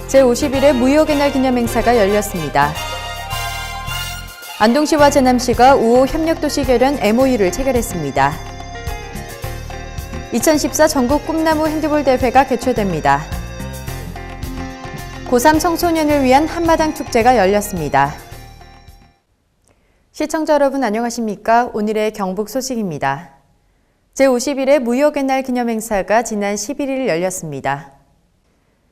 제51회 무역의 날 기념행사가 열렸습니다. 안동시와 제남시가 우호 협력도시 결연 MOU를 체결했습니다. 2014 전국 꿈나무 핸드볼 대회가 개최됩니다. 고3 청소년을 위한 한마당 축제가 열렸습니다. 시청자 여러분 안녕하십니까? 오늘의 경북 소식입니다. 제51회 무역의 날 기념행사가 지난 11일 열렸습니다.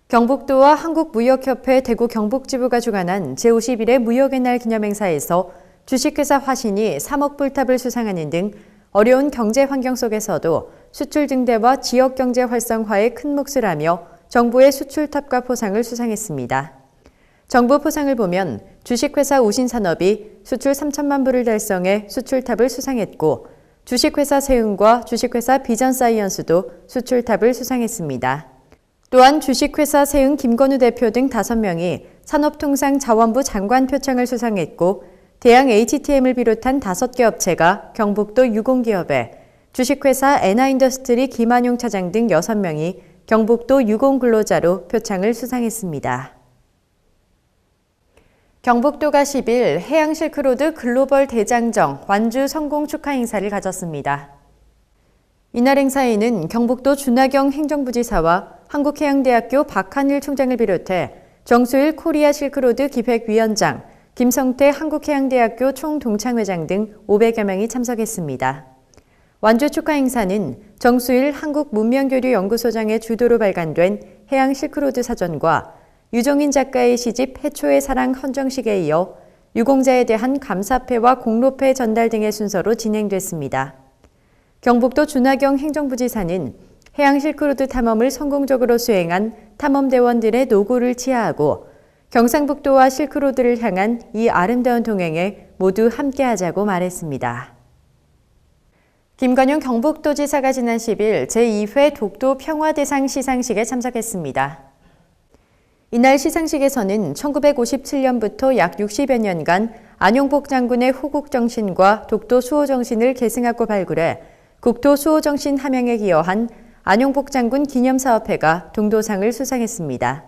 경북도와 한국무역협회 대구 경북지부가 주관한 제51회 무역의 날 기념행사에서 주식회사 화신이 3억 불탑을 수상하는 등 어려운 경제 환경 속에서도 수출 증대와 지역경제 활성화에 큰 몫을 하며 정부의 수출탑과 포상을 수상했습니다. 정부 포상을 보면 주식회사 우신산업이 수출 3천만 불을 달성해 수출탑을 수상했고 주식회사 세운과 주식회사 비전사이언스도 수출탑을 수상했습니다. 또한 주식회사 세운 김건우 대표 등 5명이 산업통상자원부 장관 표창을 수상했고 대양 HTM을 비롯한 5개 업체가 경북도 유공기업에 주식회사 엔하인더스트리 김한용 차장 등 6명이 경북도 유공근로자로 표창을 수상했습니다. 경북도가 10일 해양실크로드 글로벌 대장정 완주 성공 축하 행사를 가졌습니다. 이날 행사에는 경북도 준하경 행정부지사와 한국해양대학교 박한일 총장을 비롯해 정수일 코리아 실크로드 기획위원장, 김성태 한국해양대학교 총동창회장 등 500여 명이 참석했습니다. 완주 축하 행사는 정수일 한국문명교류연구소장의 주도로 발간된 해양 실크로드 사전과 유종인 작가의 시집 해초의 사랑 헌정식에 이어 유공자에 대한 감사패와 공로패 전달 등의 순서로 진행됐습니다. 경북도 준하경 행정부지사는 해양 실크로드 탐험을 성공적으로 수행한 탐험대원들의 노고를 치하하고 경상북도와 실크로드를 향한 이 아름다운 동행에 모두 함께하자고 말했습니다. 김관용 경북도지사가 지난 10일 제2회 독도 평화대상 시상식에 참석했습니다. 이날 시상식에서는 1957년부터 약 60여 년간 안용복 장군의 호국정신과 독도 수호정신을 계승하고 발굴해 국토 수호정신 함양에 기여한 안용복 장군 기념사업회가 동도상을 수상했습니다.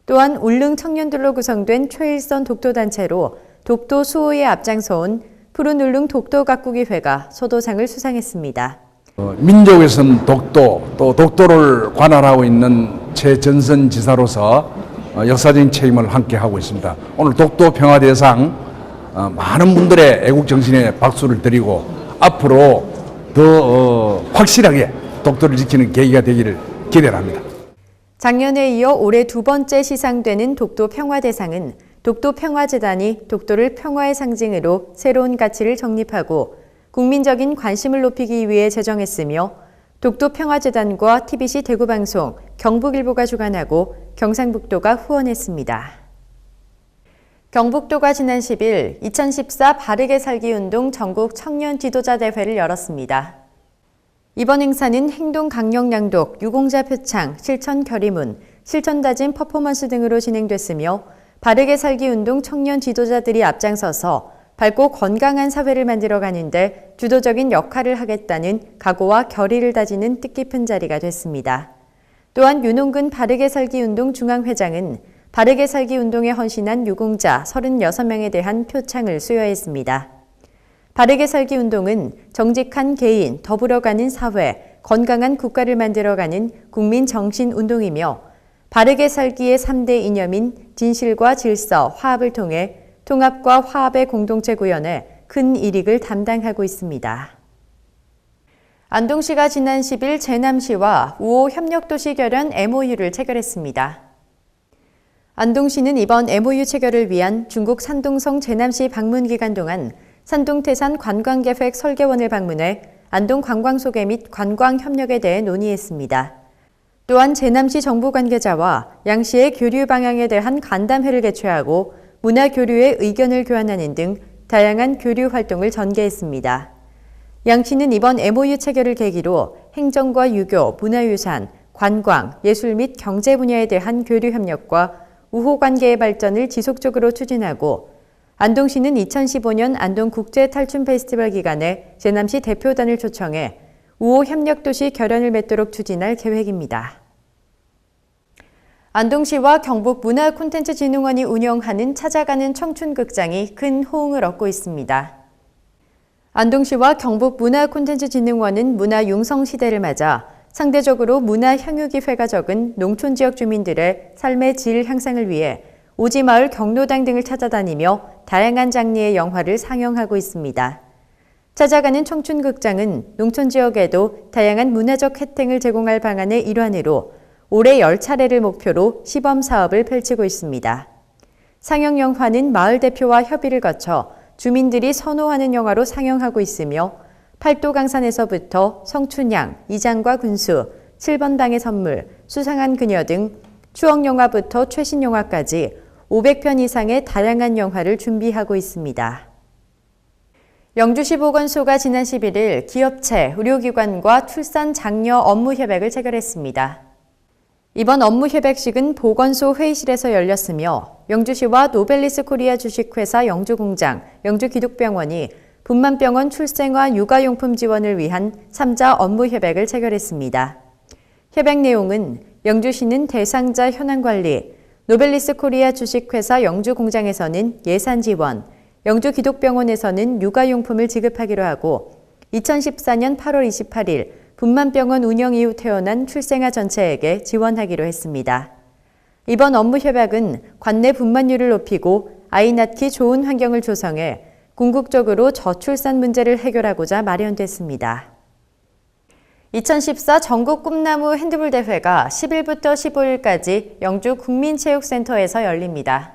또한 울릉 청년들로 구성된 최일선 독도단체로 독도 수호에 앞장서온 푸른 울릉 독도가꾸기회가 소도상을 수상했습니다. 민족에선 독도, 또 독도를 관할하고 있는 최전선 지사로서 역사적인 책임을 함께 하고 있습니다. 오늘 독도 평화대상 많은 분들의 애국정신에 박수를 드리고 앞으로 더 확실하게 독도를 지키는 계기가 되기를 기대합니다. 작년에 이어 올해 2번째 시상되는 독도 평화대상은 독도평화재단이 독도를 평화의 상징으로 새로운 가치를 정립하고 국민적인 관심을 높이기 위해 제정했으며 독도평화재단과 TBC 대구방송, 경북일보가 주관하고 경상북도가 후원했습니다. 경북도가 지난 10일 2014 바르게 살기 운동 전국 청년 지도자 대회를 열었습니다. 이번 행사는 행동 강령 낭독, 유공자 표창, 실천 결의문, 실천 다짐 퍼포먼스 등으로 진행됐으며 바르게 살기 운동 청년 지도자들이 앞장서서 밝고 건강한 사회를 만들어가는데 주도적인 역할을 하겠다는 각오와 결의를 다지는 뜻깊은 자리가 됐습니다. 또한 윤홍근 바르게 살기 운동 중앙회장은 바르게 살기 운동에 헌신한 유공자 36명에 대한 표창을 수여했습니다. 바르게 살기 운동은 정직한 개인, 더불어가는 사회, 건강한 국가를 만들어가는 국민 정신 운동이며 바르게 살기의 3대 이념인 진실과 질서, 화합을 통해 통합과 화합의 공동체 구현에 큰 이익을 담당하고 있습니다. 안동시가 지난 10일 제남시와 우호 협력도시 결연 MOU를 체결했습니다. 안동시는 이번 MOU 체결을 위한 중국 산둥성 제남시 방문 기간 동안 산둥태산 관광계획 설계원을 방문해 안동 관광 소개 및 관광 협력에 대해 논의했습니다. 또한 제남시 정부 관계자와 양시의 교류 방향에 대한 간담회를 개최하고 문화 교류의 의견을 교환하는 등 다양한 교류 활동을 전개했습니다. 양시는 이번 MOU 체결을 계기로 행정과 유교, 문화유산, 관광, 예술 및 경제 분야에 대한 교류 협력과 우호 관계의 발전을 지속적으로 추진하고 안동시는 2015년 안동국제탈춤 페스티벌 기간에 제남시 대표단을 초청해 우호 협력도시 결연을 맺도록 추진할 계획입니다. 안동시와 경북문화콘텐츠진흥원이 운영하는 찾아가는 청춘극장이 큰 호응을 얻고 있습니다. 안동시와 경북문화콘텐츠진흥원은 문화융성시대를 맞아 상대적으로 문화 향유기회가 적은 농촌지역 주민들의 삶의 질 향상을 위해 오지마을 경로당 등을 찾아다니며 다양한 장르의 영화를 상영하고 있습니다. 찾아가는 청춘극장은 농촌지역에도 다양한 문화적 혜택을 제공할 방안의 일환으로 올해 10차례를 목표로 시범사업을 펼치고 있습니다. 상영 영화는 마을 대표와 협의를 거쳐 주민들이 선호하는 영화로 상영하고 있으며 팔도강산에서부터 성춘향, 이장과 군수, 7번 방의 선물, 수상한 그녀 등 추억영화부터 최신영화까지 500편 이상의 다양한 영화를 준비하고 있습니다. 영주시 보건소가 지난 11일 기업체, 의료기관과 출산 장려 업무 협약을 체결했습니다. 이번 업무 협약식은 보건소 회의실에서 열렸으며 영주시와 노벨리스 코리아 주식회사 영주공장, 영주기독병원이 분만병원 출생아 육아용품 지원을 위한 3자 업무 협약을 체결했습니다. 협약 내용은 영주시는 대상자 현황관리, 노벨리스 코리아 주식회사 영주공장에서는 예산 지원, 영주기독병원에서는 육아용품을 지급하기로 하고 2014년 8월 28일 분만병원 운영 이후 태어난 출생아 전체에게 지원하기로 했습니다. 이번 업무 협약은 관내 분만율을 높이고 아이 낳기 좋은 환경을 조성해 궁극적으로 저출산 문제를 해결하고자 마련됐습니다. 2014 전국 꿈나무 핸드볼 대회가 10일부터 15일까지 영주 국민체육센터에서 열립니다.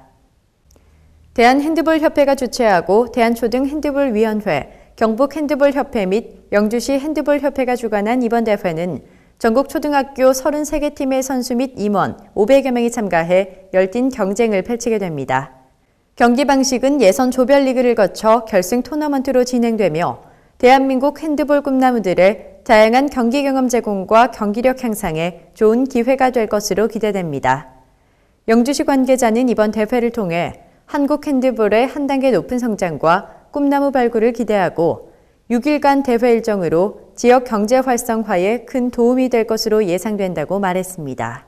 대한핸드볼협회가 주최하고 대한초등핸드볼위원회, 경북핸드볼협회 및 영주시 핸드볼협회가 주관한 이번 대회는 전국 초등학교 33개 팀의 선수 및 임원 500여 명이 참가해 열띤 경쟁을 펼치게 됩니다. 경기 방식은 예선 조별리그를 거쳐 결승 토너먼트로 진행되며 대한민국 핸드볼 꿈나무들의 다양한 경기 경험 제공과 경기력 향상에 좋은 기회가 될 것으로 기대됩니다. 영주시 관계자는 이번 대회를 통해 한국 핸드볼의 한 단계 높은 성장과 꿈나무 발굴을 기대하고 6일간 대회 일정으로 지역 경제 활성화에 큰 도움이 될 것으로 예상된다고 말했습니다.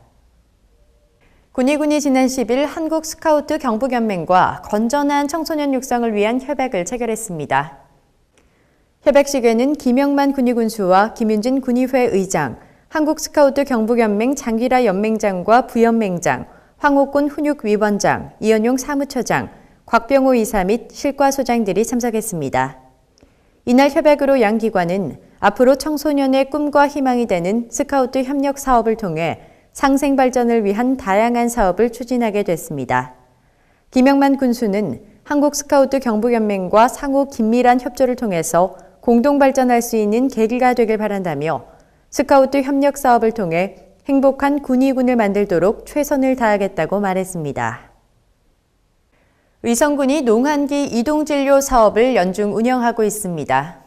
군의군이 지난 10일 한국 스카우트 경북연맹과 건전한 청소년 육성을 위한 협약을 체결했습니다. 협약식에는 김영만 군의군수와 김윤진 군의회 의장, 한국 스카우트 경북연맹 장기라 연맹장과 부연맹장, 황옥군 훈육위원장, 이현용 사무처장, 곽병호 이사 및 실과소장들이 참석했습니다. 이날 협약으로 양 기관은 앞으로 청소년의 꿈과 희망이 되는 스카우트 협력 사업을 통해 상생 발전을 위한 다양한 사업을 추진하게 됐습니다. 김영만 군수는 한국 스카우트 경북연맹과 상호 긴밀한 협조를 통해서 공동 발전할 수 있는 계기가 되길 바란다며 스카우트 협력 사업을 통해 행복한 군의군을 만들도록 최선을 다하겠다고 말했습니다. 의성군이 농한기 이동진료 사업을 연중 운영하고 있습니다.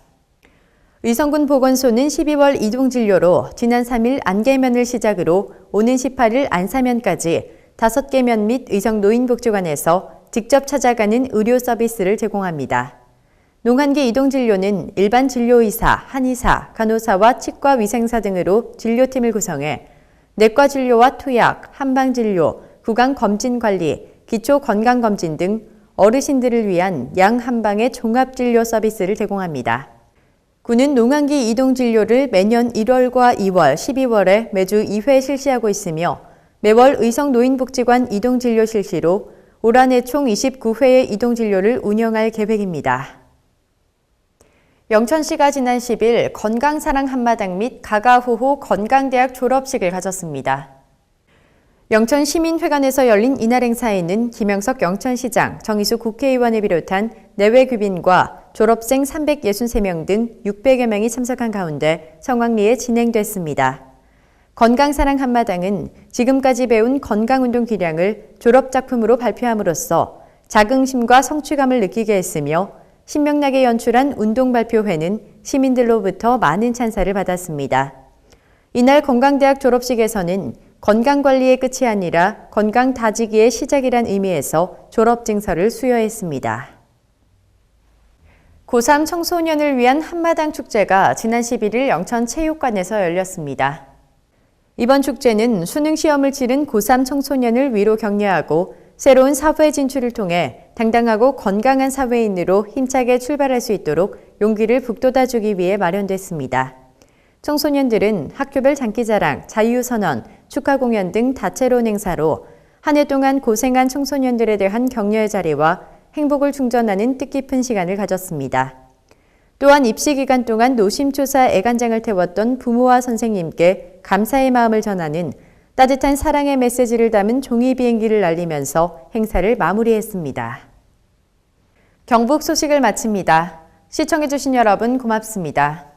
의성군 보건소는 12월 이동진료로 지난 3일 안개면을 시작으로 오는 18일 안사면까지 5개 면 및 의성 노인복지관에서 직접 찾아가는 의료 서비스를 제공합니다. 농한기 이동진료는 일반 진료의사, 한의사, 간호사와 치과위생사 등으로 진료팀을 구성해 내과 진료와 투약, 한방진료, 구강검진관리, 기초건강검진 등 어르신들을 위한 양한방의 종합진료 서비스를 제공합니다. 군은 농한기 이동진료를 매년 1월과 2월, 12월에 매주 2회 실시하고 있으며 매월 의성 노인복지관 이동진료 실시로 올 한해 총 29회의 이동진료를 운영할 계획입니다. 영천시가 지난 10일 건강사랑 한마당 및 가가호호 건강대학 졸업식을 가졌습니다. 영천시민회관에서 열린 이날 행사에는 김영석 영천시장, 정의수 국회의원을 비롯한 내외 귀빈과 졸업생 363명 등 600여 명이 참석한 가운데 성황리에 진행됐습니다. 건강사랑 한마당은 지금까지 배운 건강운동 기량을 졸업작품으로 발표함으로써 자긍심과 성취감을 느끼게 했으며 신명나게 연출한 운동발표회는 시민들로부터 많은 찬사를 받았습니다. 이날 건강대학 졸업식에서는 건강관리의 끝이 아니라 건강 다지기의 시작이란 의미에서 졸업증서를 수여했습니다. 고3 청소년을 위한 한마당 축제가 지난 11일 영천체육관에서 열렸습니다. 이번 축제는 수능 시험을 치른 고3 청소년을 위로 격려하고 새로운 사회 진출을 통해 당당하고 건강한 사회인으로 힘차게 출발할 수 있도록 용기를 북돋아주기 위해 마련됐습니다. 청소년들은 학교별 장기자랑, 자유선언, 축하 공연 등 다채로운 행사로 한 해 동안 고생한 청소년들에 대한 격려의 자리와 행복을 충전하는 뜻깊은 시간을 가졌습니다. 또한 입시 기간 동안 노심초사 애간장을 태웠던 부모와 선생님께 감사의 마음을 전하는 따뜻한 사랑의 메시지를 담은 종이 비행기를 날리면서 행사를 마무리했습니다. 경북 소식을 마칩니다. 시청해주신 여러분 고맙습니다.